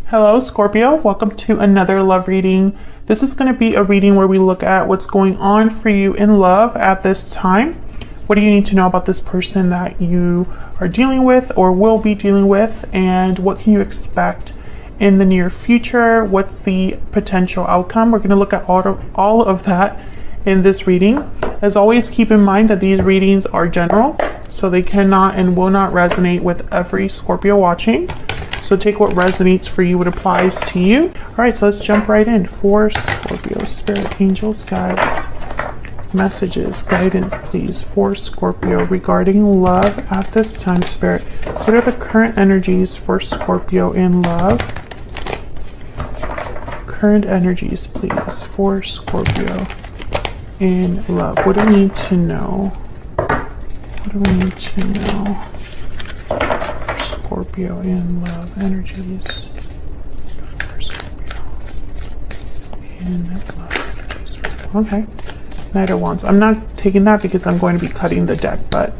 Hello, Scorpio. Welcome to another love reading. This is going to be a reading where we look at what's going on for you in love at this time. What do you need to know about this person that you are dealing with or will be dealing with? And what can you expect in the near future? What's the potential outcome? We're going to look at all of that in this reading. As always, keep in mind that these readings are general, so they cannot and will not resonate with every Scorpio watching. So take what resonates for you, what applies to you. All right, so let's jump right in. For Scorpio, spirit, angels, guides, messages, guidance, please, for Scorpio regarding love at this time, spirit. What are the current energies for Scorpio in love? Current energies, please, for Scorpio in love. What do we need to know? What do we need to know? Scorpio in love energies for Scorpio in love energies. Okay, Knight of Wands. I'm not taking that because I'm going to be cutting the deck, but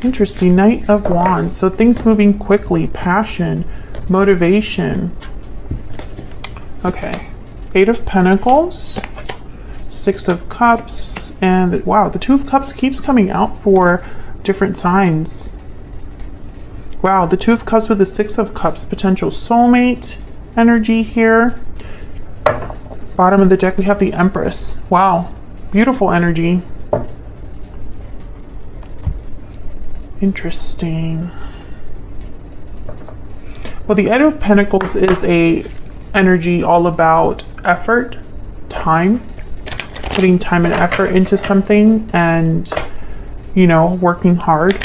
interesting. Knight of Wands. So things moving quickly, passion, motivation. Okay, Eight of Pentacles, Six of Cups, and wow, the Two of Cups keeps coming out for different signs. Wow, the Two of Cups with the Six of Cups, potential soulmate energy here. Bottom of the deck, we have the Empress. Wow, beautiful energy. Interesting. Well, the Eight of Pentacles is a energy all about effort, time, putting time and effort into something and, you know, working hard.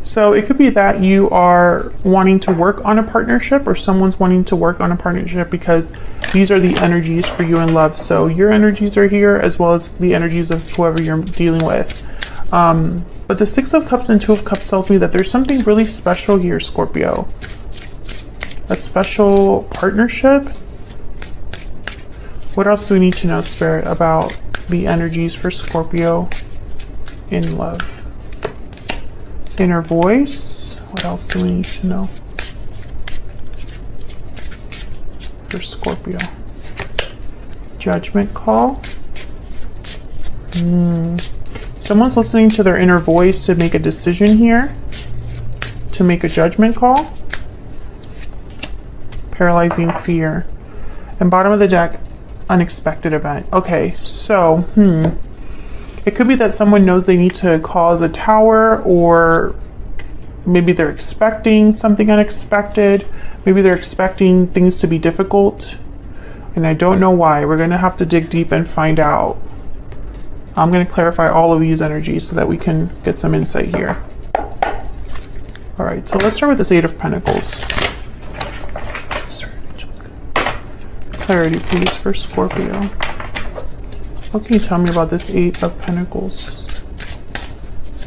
So it could be that you are wanting to work on a partnership or someone's wanting to work on a partnership because these are the energies for you in love. So your energies are here as well as the energies of whoever you're dealing with. But the Six of Cups and Two of Cups tells me that there's something really special here, Scorpio. A special partnership. What else do we need to know, Spirit, about the energies for Scorpio in love? Inner voice. What else do we need to know for Scorpio? Judgment call. Someone's listening to their inner voice to make a decision here, to make a judgment call. Paralyzing fear. And bottom of the deck, unexpected event. Okay, so it could be that someone knows they need to cause a tower, or maybe they're expecting something unexpected. Maybe they're expecting things to be difficult, and I don't know why. We're going to have to dig deep and find out. I'm going to clarify all of these energies so that we can get some insight here. All right, so let's start with this Eight of Pentacles. Clarity, please, for Scorpio. What can you tell me about this Eight of Pentacles?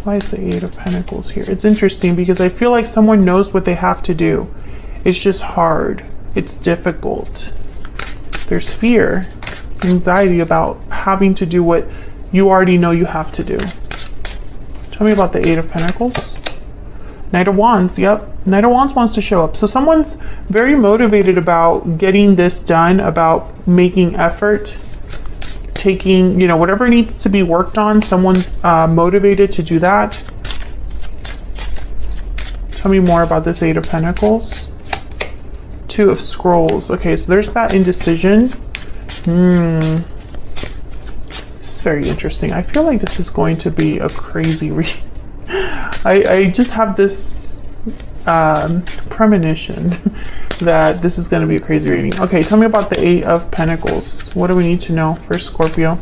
Why is the Eight of Pentacles here? It's interesting because I feel like someone knows what they have to do. It's just hard. It's difficult. There's fear, anxiety about having to do what you already know you have to do. Tell me about the Eight of Pentacles. Knight of Wands. Yep. Knight of Wands wants to show up. So someone's very motivated about getting this done, about making effort, taking, you know, whatever needs to be worked on. Someone's motivated to do that. Tell me more about this Eight of Pentacles. Two of Scrolls. Okay, so there's that indecision. This is very interesting. I feel like this is going to be a crazy read. I just have this premonition that this is going to be a crazy reading. Okay, tell me about the Eight of Pentacles. What do we need to know for Scorpio?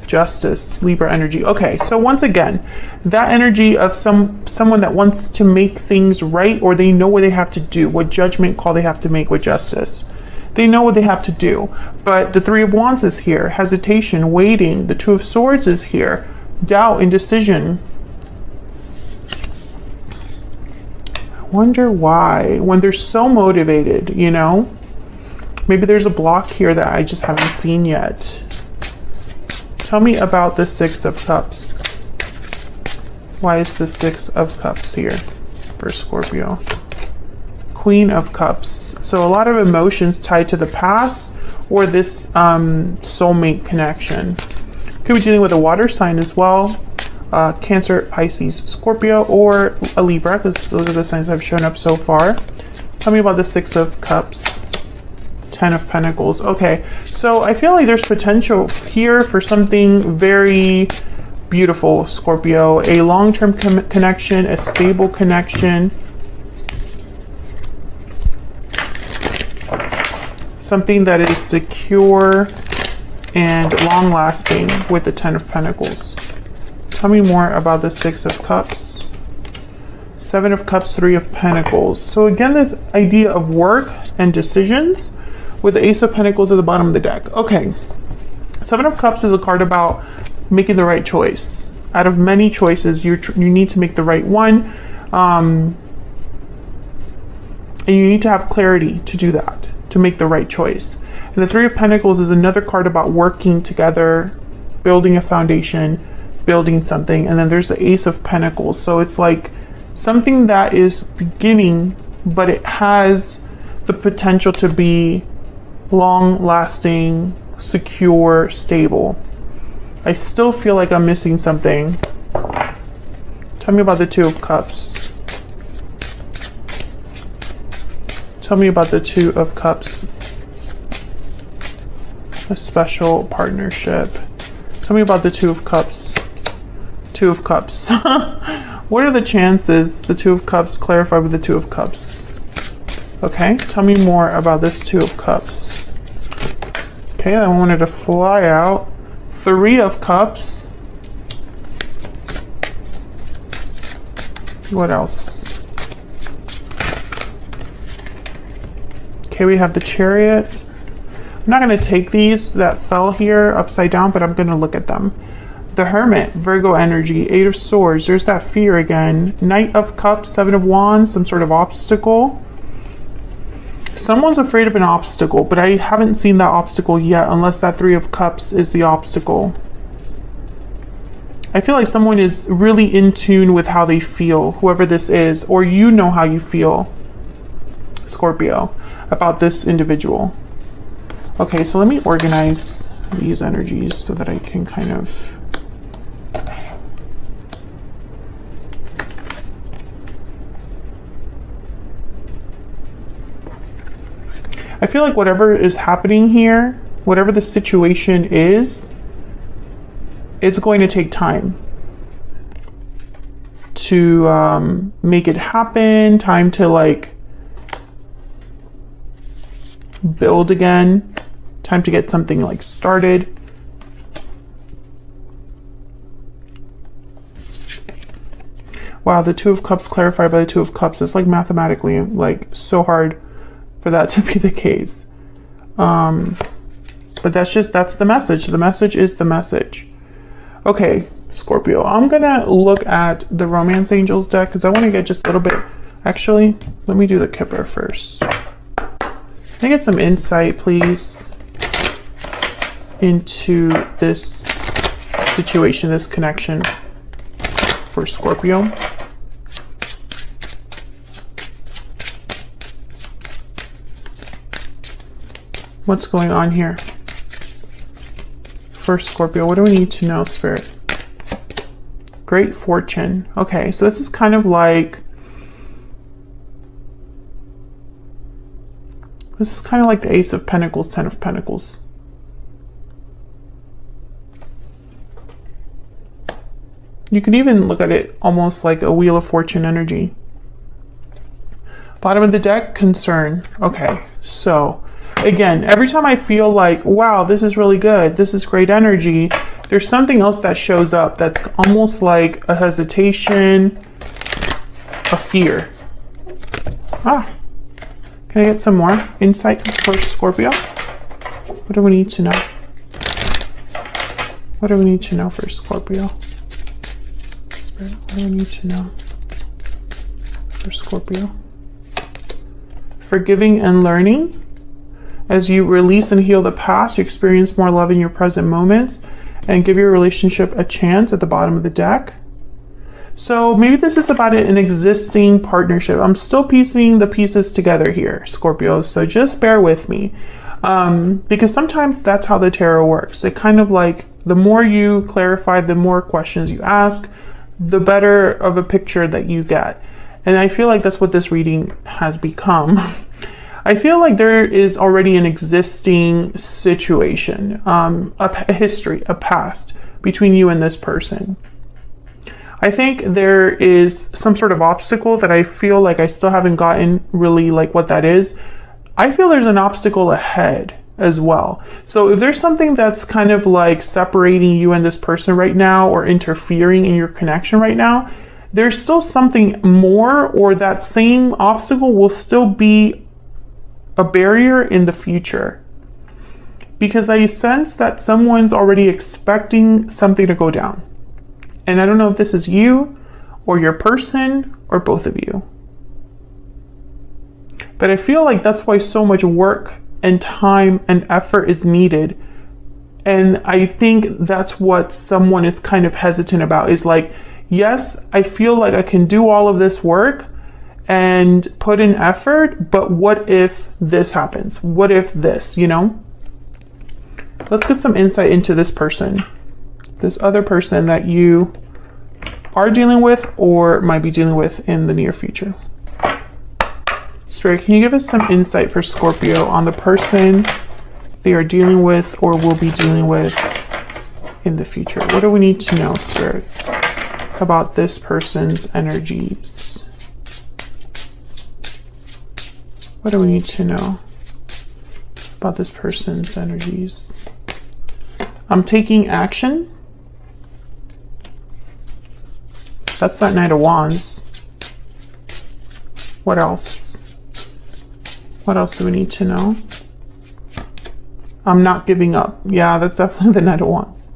Justice, Libra energy. Okay, so once again, that energy of someone that wants to make things right, or they know what they have to do, what judgment call they have to make with justice. They know what they have to do. But the Three of Wands is here. Hesitation, waiting. The Two of Swords is here. Doubt, indecision. I wonder why. When they're so motivated, you know? Maybe there's a block here that I just haven't seen yet. Tell me about the Six of Cups. Why is the Six of Cups here for Scorpio? Queen of Cups. So a lot of emotions tied to the past or this soulmate connection. Could be dealing with a water sign as well. Cancer, Pisces, Scorpio, or a Libra, because those are the signs that have shown up so far. Tell me about the Six of Cups. 10 of Pentacles. Okay, so I feel like there's potential here for something very beautiful, Scorpio. A long-term connection, a stable connection. Something that is secure and long-lasting with the 10 of Pentacles. Tell me more about the Six of Cups. 7 of Cups, 3 of Pentacles. So again, this idea of work and decisions with the Ace of Pentacles at the bottom of the deck. Okay, 7 of Cups is a card about making the right choice. Out of many choices, you need to make the right one. And you need to have clarity to do that, to make the right choice. And the 3 of Pentacles is another card about working together, building a foundation, building something. And then there's the Ace of Pentacles. So it's like something that is beginning, but it has the potential to be long-lasting, secure, stable. I still feel like I'm missing something. Tell me about the 2 of Cups. Tell me about the 2 of Cups. A special partnership. Tell me about the 2 of Cups. 2 of Cups. What are the chances the 2 of Cups clarify with the 2 of Cups? Okay, tell me more about this 2 of Cups. Okay, I wanted to fly out. 3 of Cups. What else? Okay, we have the Chariot. I'm not going to take these that fell here upside down, but I'm going to look at them. The Hermit, Virgo energy, 8 of Swords. There's that fear again. Knight of Cups, 7 of Wands, some sort of obstacle. Someone's afraid of an obstacle, but I haven't seen that obstacle yet unless that 3 of Cups is the obstacle. I feel like someone is really in tune with how they feel, whoever this is, or you know how you feel, Scorpio, about this individual. Okay, so let me organize these energies so that I can kind of... I feel like whatever is happening here, whatever the situation is, it's going to take time to make it happen, time to like build again, time to get something like started. Wow, the 2 of Cups clarified by the 2 of Cups. It's like mathematically like so hard for that to be the case. But that's the message. The message is the message. Okay, Scorpio, I'm gonna look at the Romance Angels deck because I want to get just a little bit. Actually, let me do the Kipper first. Can I get some insight, please, into this situation, this connection for Scorpio? What's going on here for Scorpio? What do we need to know, Spirit? Great fortune. Okay, so this is kind of like... This is kind of like the Ace of Pentacles, 10 of Pentacles. You can even look at it almost like a Wheel of Fortune energy. Bottom of the deck, concern. Okay, so... Again, every time I feel like, wow, this is really good, this is great energy, there's something else that shows up that's almost like a hesitation, a fear. Ah, can I get some more insight for Scorpio? What do we need to know? What do we need to know for Scorpio? Spirit, what do we need to know for Scorpio? Forgiving and learning. As you release and heal the past, you experience more love in your present moments and give your relationship a chance at the bottom of the deck. So maybe this is about an existing partnership. I'm still piecing the pieces together here, Scorpio. So just bear with me. Because sometimes that's how the tarot works. It kind of like, the more you clarify, the more questions you ask, the better of a picture that you get. And I feel like that's what this reading has become. I feel like there is already an existing situation, a history, a past between you and this person. I think there is some sort of obstacle that I feel like I still haven't gotten really like what that is. I feel there's an obstacle ahead as well. So if there's something that's kind of like separating you and this person right now, or interfering in your connection right now, there's still something more, or that same obstacle will still be a barrier in the future. Because I sense that someone's already expecting something to go down. And I don't know if this is you or your person or both of you. But I feel like that's why so much work and time and effort is needed. And I think that's what someone is kind of hesitant about, is like, yes, I feel like I can do all of this work and put in effort, but what if this happens? What if this, you know? Let's get some insight into this person. This other person that you are dealing with or might be dealing with in the near future. Spirit, can you give us some insight for Scorpio on the person they are dealing with or will be dealing with in the future? What do we need to know, Spirit, about this person's energies? What do we need to know about this person's energies? I'm taking action. That's that Knight of Wands. What else? What else do we need to know? I'm not giving up. Yeah, that's definitely the Knight of Wands.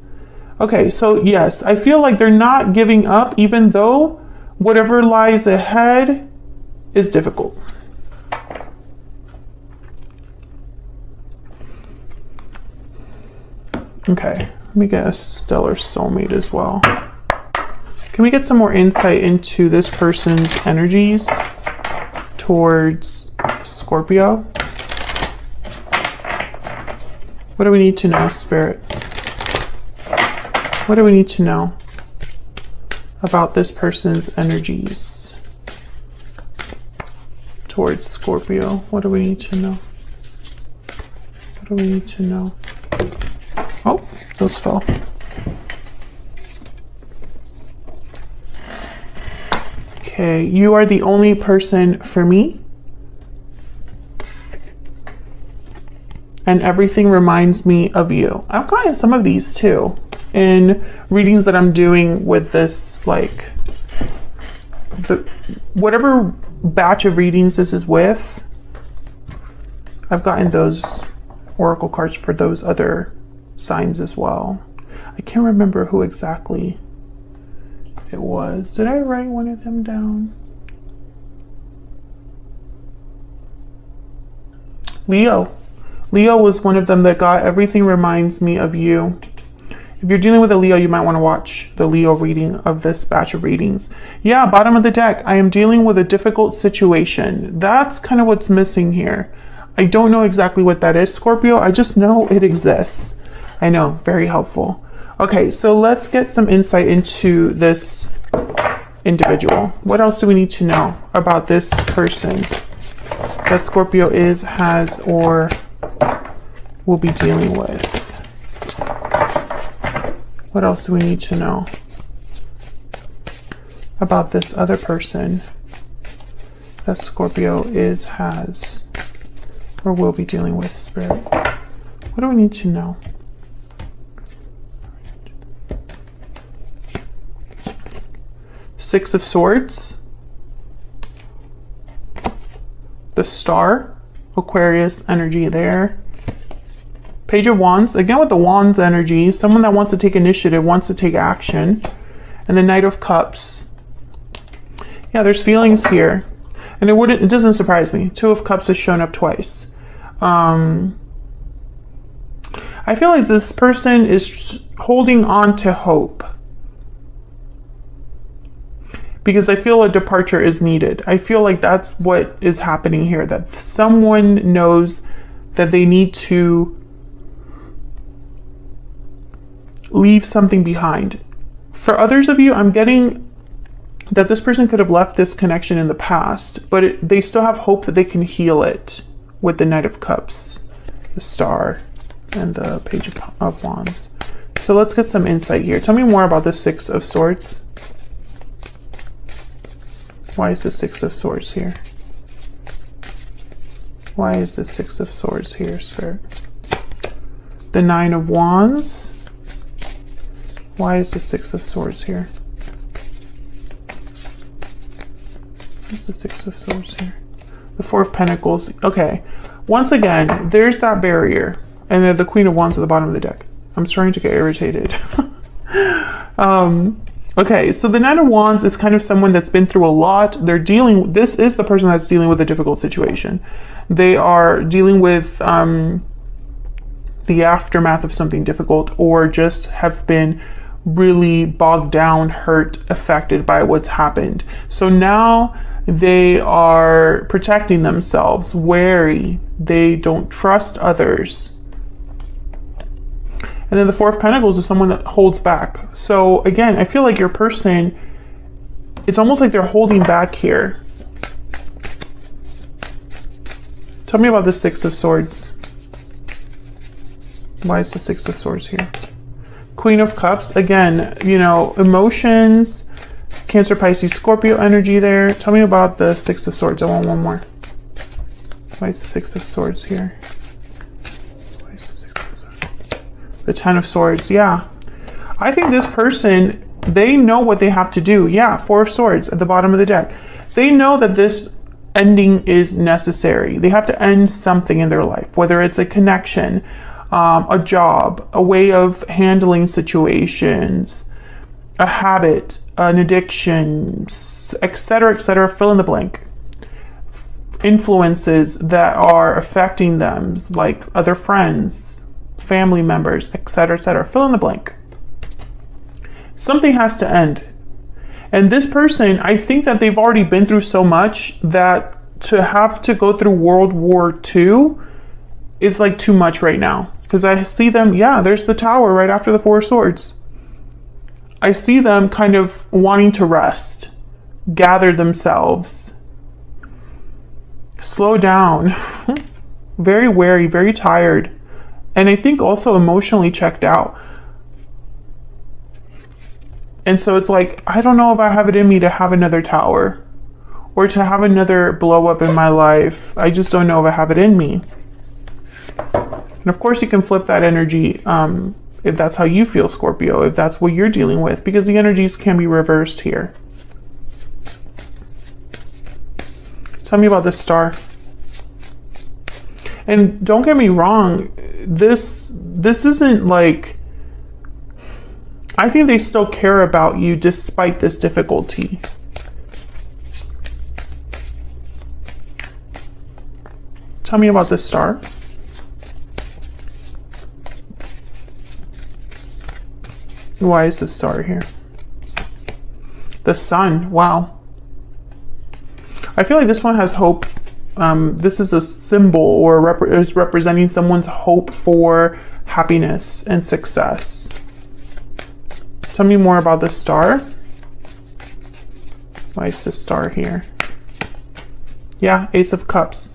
Okay, so yes, I feel like they're not giving up, even though whatever lies ahead is difficult. Okay, let me get a stellar soulmate as well. Can we get some more insight into this person's energies towards Scorpio? What do we need to know, Spirit? What do we need to know about this person's energies towards Scorpio? What do we need to know? What do we need to know? Oh, those fell. Okay, you are the only person for me. And everything reminds me of you. I've gotten some of these too in readings that I'm doing with this, like, whatever batch of readings this is with. I've gotten those oracle cards for those other signs as well. I can't remember who exactly it was. Did I write one of them down? Leo. Leo was one of them that got everything reminds me of you. If you're dealing with a Leo, you might want to watch the Leo reading of this batch of readings. Yeah, bottom of the deck, I am dealing with a difficult situation. That's kind of what's missing here. I don't know exactly what that is, Scorpio. I just know it exists. I know, very helpful. Okay, so let's get some insight into this individual. What else do we need to know about this person that Scorpio is, has, or will be dealing with? What else do we need to know about this other person that Scorpio is, has, or will be dealing with, Spirit? What do we need to know? Six of Swords, the Star, Aquarius energy there. Page of Wands, again with the Wands energy, someone that wants to take initiative, wants to take action. And the Knight of Cups. Yeah, there's feelings here. And it doesn't surprise me. Two of Cups has shown up twice. I feel like this person is holding on to hope. because I feel a departure is needed. I feel like that's what is happening here, that someone knows that they need to leave something behind. For others of you, I'm getting that this person could have left this connection in the past, but they still have hope that they can heal it with the Knight of Cups, the Star, and the Page of Wands. So let's get some insight here. Tell me more about the Six of Swords. Why is the Six of Swords here? Why is the Six of Swords here, Spirit? The Nine of Wands. Why is the Six of Swords here? Where's the Six of Swords here? The Four of Pentacles. Okay. Once again, there's that barrier. And then the Queen of Wands at the bottom of the deck. I'm starting to get irritated. Okay, so the Nine of Wands is kind of someone that's been through a lot. This is the person that's dealing with a difficult situation. They are dealing with the aftermath of something difficult, or just have been really bogged down, hurt, affected by what's happened. So now they are protecting themselves, wary. They don't trust others. And then the Four of Pentacles is someone that holds back. So again, I feel like your person, it's almost like they're holding back here. Tell me about the Six of Swords. Why is the Six of Swords here? Queen of Cups, again, you know, emotions, Cancer, Pisces, Scorpio energy there. Tell me about the Six of Swords. I want one more. Why is the Six of Swords here? The Ten of Swords, yeah. I think this person, they know what they have to do. Yeah, Four of Swords at the bottom of the deck. They know that this ending is necessary. They have to end something in their life, whether it's a connection, a job, a way of handling situations, a habit, an addiction, etc., fill in the blank. Influences that are affecting them, like other friends, family members, etc., fill in the blank. Something has to end. And this person, I think that they've already been through so much that to have to go through World War II is like too much right now. Because I see them, yeah, there's the Tower right after the Four of Swords. I see them kind of wanting to rest, gather themselves, slow down, very wary, very tired. And I think also emotionally checked out. And so it's like, I don't know if I have it in me to have another tower or to have another blow up in my life. I just don't know if I have it in me. And of course you can flip that energy if that's how you feel, Scorpio, if that's what you're dealing with, because the energies can be reversed here. Tell me about this Star. And don't get me wrong, this isn't like, I think they still care about you despite this difficulty. Tell me about this Star. Why is the Star here? The Sun, wow. I feel like this one has hope. This is a symbol or is representing someone's hope for happiness and success. Tell me more about the Star. Why is this Star here? Yeah, Ace of Cups.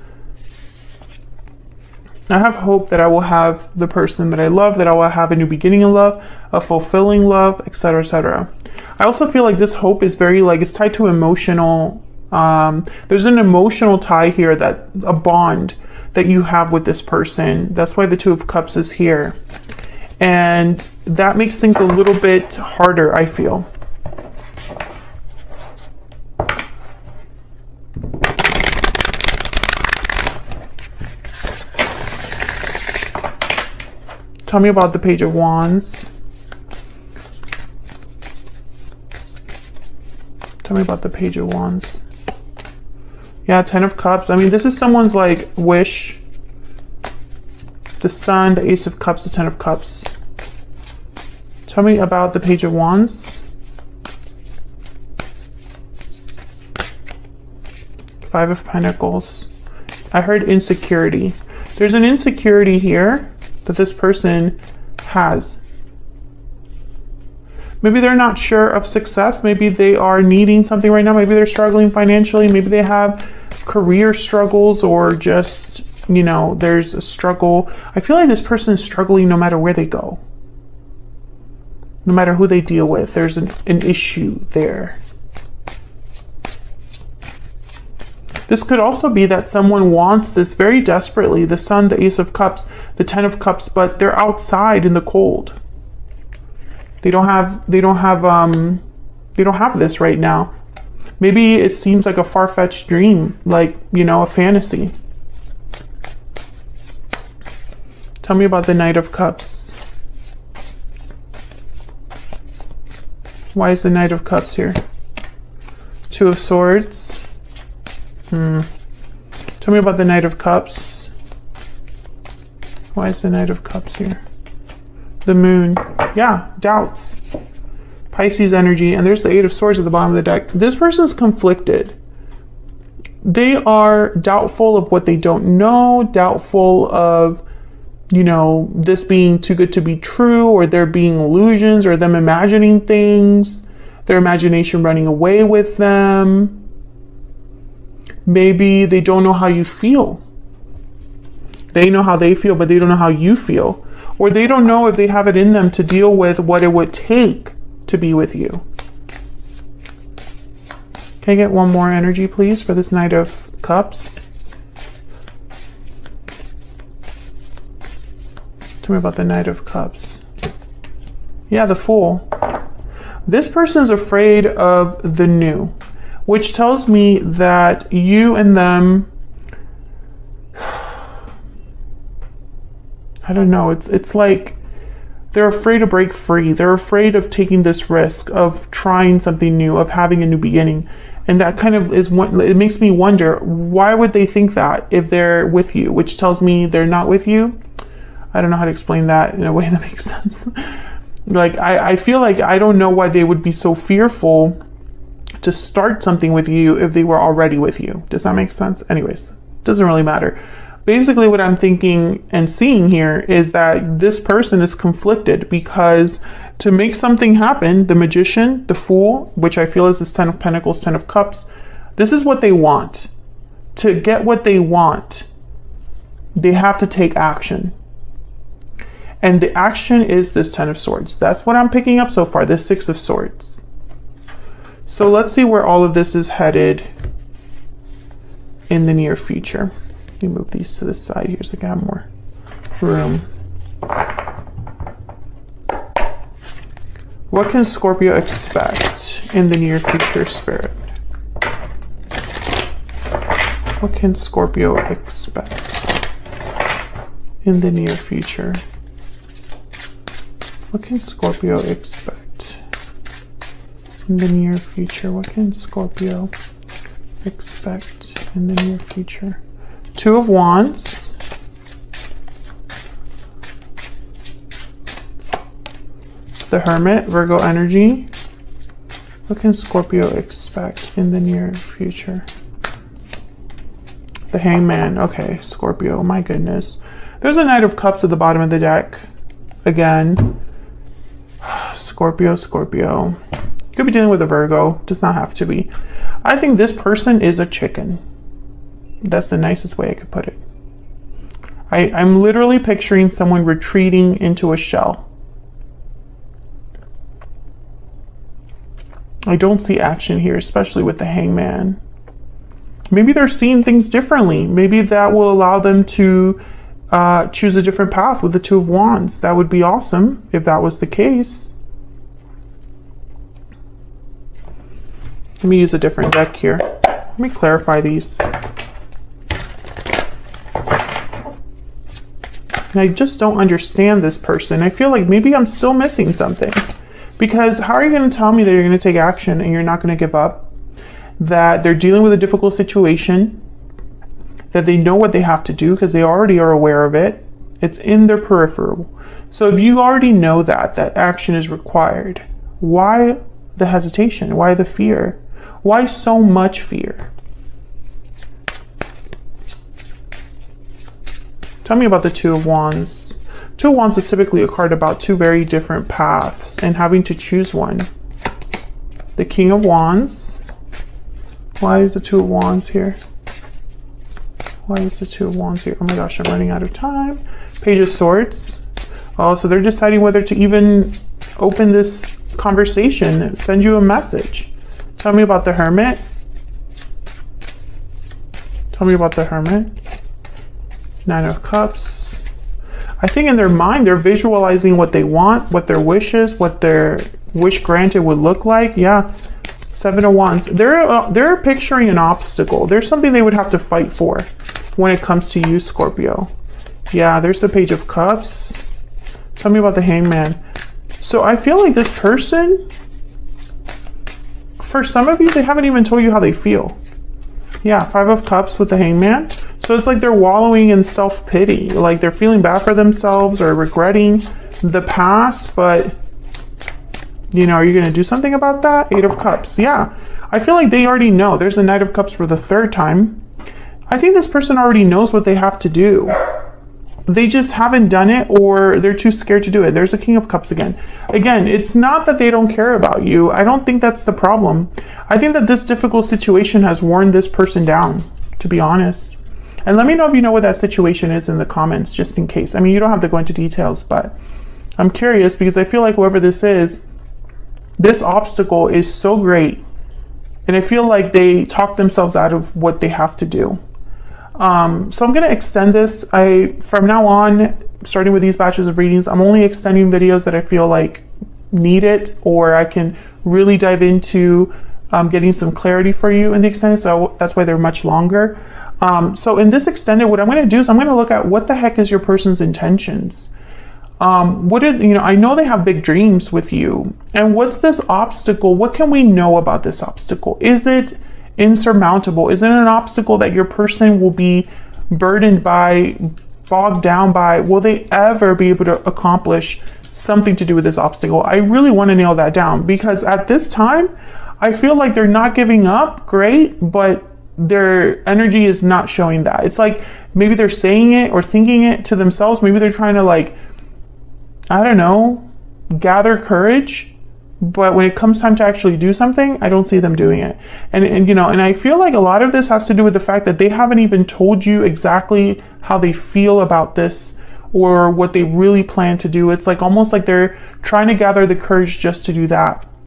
I have hope that I will have the person that I love, that I will have a new beginning in love, a fulfilling love, etc., etc. I also feel like this hope is very, like, it's tied to emotional. There's an emotional tie here, that a bond that you have with this person. That's why the Two of Cups is here. And that makes things a little bit harder, I feel. Tell me about the Page of Wands. Tell me about the Page of Wands. Yeah, Ten of Cups. I mean, this is someone's like wish. The Sun, the Ace of Cups, the Ten of Cups. Tell me about the Page of Wands. Five of Pentacles. I heard insecurity. There's an insecurity here that this person has. Maybe they're not sure of success. Maybe they are needing something right now. Maybe they're struggling financially. Maybe they have career struggles, or just, you know, there's a struggle. I feel like this person is struggling no matter where they go. No matter who they deal with, there's an issue there. This could also be that someone wants this very desperately. The Sun, the Ace of Cups, the Ten of Cups, but they're outside in the cold. They don't have this right now. Maybe it seems like a far-fetched dream, like, you know, a fantasy. Tell me about the Knight of Cups. Why is the Knight of Cups here? Two of Swords. Tell me about the Knight of Cups. Why is the Knight of Cups here? The Moon. Yeah, doubts. Pisces energy. And there's the Eight of Swords at the bottom of the deck. This person's conflicted. They are doubtful of what they don't know, doubtful of, you know, this being too good to be true, or there being illusions, or them imagining things, their imagination running away with them. Maybe they don't know how you feel. They know how they feel, but they don't know how you feel. Or they don't know if they have it in them to deal with what it would take to be with you. Can I get one more energy, please, for this Knight of Cups? Tell me about the Knight of Cups. Yeah, the Fool. This person's afraid of the new, which tells me that you and them, I don't know, it's like they're afraid to break free. They're afraid of taking this risk of trying something new, of having a new beginning. And that kind of is what it makes me wonder, why would they think that if they're with you, which tells me they're not with you? I don't know how to explain that in a way that makes sense. Like, I feel like I don't know why they would be so fearful to start something with you if they were already with you. Does that make sense? Anyways, doesn't really matter. Basically, what I'm thinking and seeing here is that this person is conflicted, because to make something happen, the Magician, the Fool, which I feel is this Ten of Pentacles, Ten of Cups, this is what they want. To get what they want, they have to take action. And the action is this Ten of Swords. That's what I'm picking up so far, this Six of Swords. So let's see where all of this is headed in the near future. Let me move these to the side here so I can have more room. What can Scorpio expect in the near future, Spirit? What can Scorpio expect in the near future? What can Scorpio expect in the near future? What can Scorpio expect in the near future? Two of Wands. The Hermit, Virgo energy. What can Scorpio expect in the near future? The Hangman. Okay, Scorpio, my goodness. There's a Knight of Cups at the bottom of the deck. Again. Scorpio, Scorpio. You could be dealing with a Virgo. Does not have to be. I think this person is a chicken. That's the nicest way I could put it. I'm literally picturing someone retreating into a shell. I don't see action here, especially with the Hangman. Maybe they're seeing things differently. Maybe that will allow them to choose a different path with the Two of Wands. That would be awesome if that was the case. Let me use a different deck here. Let me clarify these. And I just don't understand this person. I feel like maybe I'm still missing something. Because how are you going to tell me that you're going to take action and you're not going to give up? That they're dealing with a difficult situation, that they know what they have to do because they already are aware of it. It's in their peripheral. So if you already know that action is required, why the hesitation? Why the fear? Why so much fear? Tell me about the Two of Wands. Two of Wands is typically a card about two very different paths and having to choose one. The King of Wands. Why is the Two of Wands here? Why is the Two of Wands here? Oh my gosh, I'm running out of time. Page of Swords. Oh, so they're deciding whether to even open this conversation, send you a message. Tell me about the Hermit. Tell me about the Hermit. Nine of Cups. I think in their mind, they're visualizing what they want, what their wish is, what their wish granted would look like. Yeah. Seven of Wands. They're picturing an obstacle. There's something they would have to fight for when it comes to you, Scorpio. Yeah, there's the Page of Cups. Tell me about the Hangman. So I feel like this person, for some of you, they haven't even told you how they feel. Yeah, Five of Cups with the Hangman. So it's like they're wallowing in self-pity. Like they're feeling bad for themselves or regretting the past, but you know, are you going to do something about that? Eight of Cups. Yeah, I feel like they already know. There's a Knight of Cups for the third time. I think this person already knows what they have to do. They just haven't done it, or they're too scared to do it. There's a King of Cups again. Again, it's not that they don't care about you. I don't think that's the problem. I think that this difficult situation has worn this person down, to be honest. And let me know if you know what that situation is in the comments, just in case. I mean, you don't have to go into details, but I'm curious because I feel like whoever this is, this obstacle is so great. And I feel like they talk themselves out of what they have to do. So I'm going to extend this. From now on, starting with these batches of readings, I'm only extending videos that I feel like need it, or I can really dive into getting some clarity for you in the extended. So that's why they're much longer. So in this extended, what I'm going to do is I'm going to look at what the heck is your person's intentions. I know they have big dreams with you. And what's this obstacle? What can we know about this obstacle? Is it insurmountable? Is it an obstacle that your person will be burdened by, bogged down by? Will they ever be able to accomplish something to do with this obstacle? I really want to nail that down, because at this time, I feel like they're not giving up. Great, but their energy is not showing that. It's like maybe they're saying it or thinking it to themselves. Maybe they're trying to, like, I don't know, gather courage. But when it comes time to actually do something, I don't see them doing it. And I feel like a lot of this has to do with the fact that they haven't even told you exactly how they feel about this or what they really plan to do. It's like almost like they're trying to gather the courage just to do that.